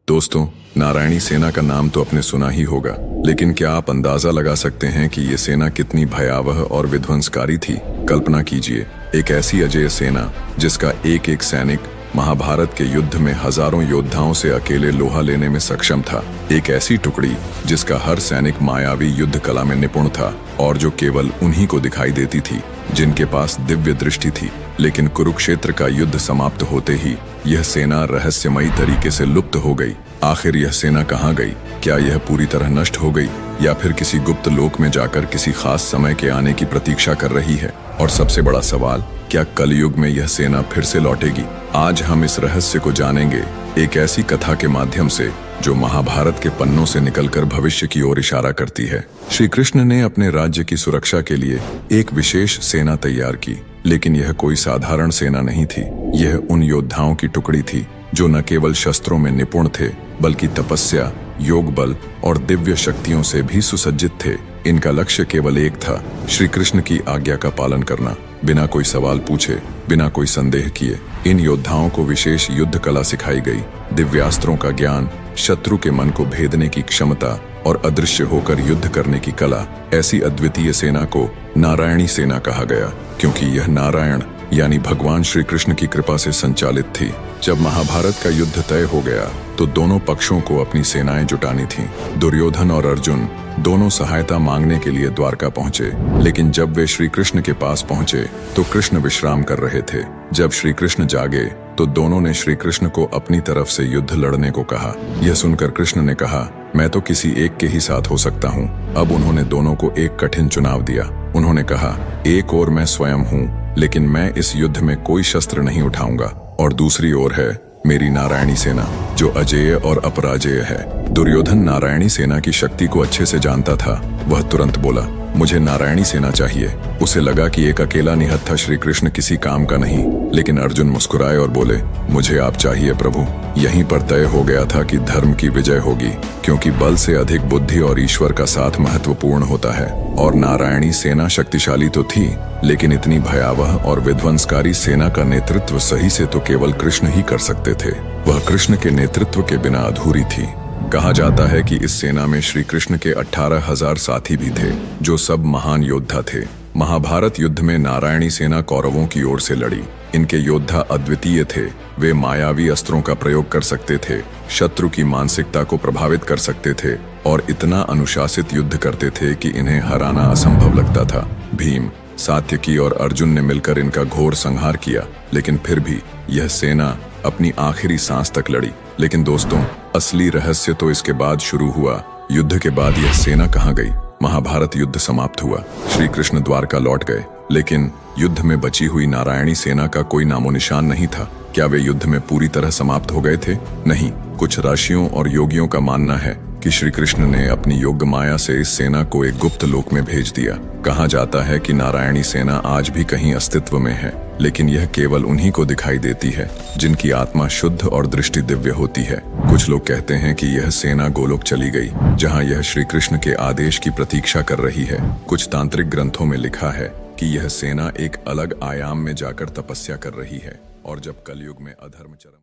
दोस्तों, नारायणी सेना का नाम तो आपने सुना ही होगा, लेकिन क्या आप अंदाजा लगा सकते हैं कि ये सेना कितनी भयावह और विध्वंसकारी थी? कल्पना कीजिए, एक ऐसी अजेय सेना जिसका एक एक सैनिक महाभारत के युद्ध में हजारों योद्धाओं से अकेले लोहा लेने में सक्षम था। एक ऐसी टुकड़ी जिसका हर सैनिक मायावी युद्ध कला में निपुण था और जो केवल उन्हीं को दिखाई देती थी जिनके पास दिव्य दृष्टि थी। लेकिन कुरुक्षेत्र का युद्ध समाप्त होते ही यह सेना रहस्यमयी तरीके से लुप्त हो गई। आखिर यह सेना कहाँ गई? क्या यह पूरी तरह नष्ट हो गई या फिर किसी गुप्त लोक में जाकर किसी खास समय के आने की प्रतीक्षा कर रही है? और सबसे बड़ा सवाल, क्या कलयुग में यह सेना फिर से लौटेगी? आज हम इस रहस्य को जानेंगे, एक ऐसी कथा के माध्यम से जो महाभारत के पन्नों से निकलकर भविष्य की ओर इशारा करती है। श्री कृष्ण ने अपने राज्य की सुरक्षा के लिए एक विशेष सेना तैयार की, लेकिन यह कोई साधारण सेना नहीं थी। यह उन योद्धाओं की टुकड़ी थी जो न केवल शस्त्रों में निपुण थे, बल्कि तपस्या, योग बल और दिव्य शक्तियों से भी सुसज्जित थे। इनका लक्ष्य केवल एक था, श्री कृष्ण की आज्ञा का पालन करना, बिना कोई सवाल पूछे, बिना कोई संदेह किए। इन योद्धाओं को विशेष युद्ध कला सिखाई गई, दिव्यास्त्रों का ज्ञान, शत्रु के मन को भेदने की क्षमता और अदृश्य होकर युद्ध करने की कला। ऐसी अद्वितीय सेना को नारायणी सेना कहा गया, क्योंकि यह नारायण यानी भगवान श्री कृष्ण की कृपा से संचालित थी। जब महाभारत का युद्ध तय हो गया तो दोनों पक्षों को अपनी सेनाएं जुटानी थीं। दुर्योधन और अर्जुन दोनों सहायता मांगने के लिए द्वारका पहुंचे, लेकिन जब वे श्री कृष्ण के पास पहुंचे तो कृष्ण विश्राम कर रहे थे। जब श्री कृष्ण जागे तो दोनों ने श्री कृष्ण को अपनी तरफ से युद्ध लड़ने को कहा। यह सुनकर कृष्ण ने कहा, मैं तो किसी एक के ही साथ हो सकता हूँ। अब उन्होंने दोनों को एक कठिन चुनाव दिया। उन्होंने कहा, एक ओर मैं स्वयं हूँ, लेकिन मैं इस युद्ध में कोई शस्त्र नहीं उठाऊंगा, और दूसरी ओर है मेरी नारायणी सेना जो अजेय और अपराजेय है। दुर्योधन नारायणी सेना की शक्ति को अच्छे से जानता था। वह तुरंत बोला, मुझे नारायणी सेना चाहिए। उसे लगा कि एक अकेला निहत्था श्री कृष्ण किसी काम का नहीं। लेकिन अर्जुन मुस्कुराए और बोले, मुझे आप चाहिए प्रभु। यहीं पर तय हो गया था कि धर्म की विजय होगी, क्योंकि बल से अधिक बुद्धि और ईश्वर का साथ महत्वपूर्ण होता है। और नारायणी सेना शक्तिशाली तो थी, लेकिन इतनी भयावह और विध्वंसकारी सेना का नेतृत्व सही से तो केवल कृष्ण ही कर सकते थे। वह कृष्ण के नेतृत्व के बिना अधूरी थी। कहा जाता है कि इस सेना में श्री कृष्ण के 18,000 साथी भी थे, जो सब महान योद्धा थे। महाभारत युद्ध में नारायणी सेना कौरवों की ओर से लड़ी। इनके योद्धा अद्वितीय थे। वे मायावी अस्त्रों का प्रयोग कर सकते थे, शत्रु की मानसिकता को प्रभावित कर सकते थे और इतना अनुशासित युद्ध करते थे कि इन्हें हराना असंभव लगता था। भीम, सात्यकी और अर्जुन ने मिलकर इनका घोर संहार किया, लेकिन फिर भी यह सेना अपनी आखिरी सांस तक लड़ी। लेकिन दोस्तों, असली रहस्य तो इसके बाद शुरू हुआ। युद्ध के बाद यह सेना कहाँ गई? महाभारत युद्ध समाप्त हुआ, श्री कृष्ण द्वारका लौट गए, लेकिन युद्ध में बची हुई नारायणी सेना का कोई नामो निशान नहीं था। क्या वे युद्ध में पूरी तरह समाप्त हो गए थे? नहीं। कुछ ऋषियों और योगियों का मानना है कि श्री कृष्ण ने अपनी योग माया से इस सेना को एक गुप्त लोक में भेज दिया। कहा जाता है कि नारायणी सेना आज भी कहीं अस्तित्व में है, लेकिन यह केवल उन्हीं को दिखाई देती है जिनकी आत्मा शुद्ध और दृष्टि दिव्य होती है। कुछ लोग कहते हैं कि यह सेना गोलोक चली गई, जहां यह श्री कृष्ण के आदेश की प्रतीक्षा कर रही है। कुछ तांत्रिक ग्रंथों में लिखा है कि यह सेना एक अलग आयाम में जाकर तपस्या कर रही है, और जब कलयुग में अधर्म चरम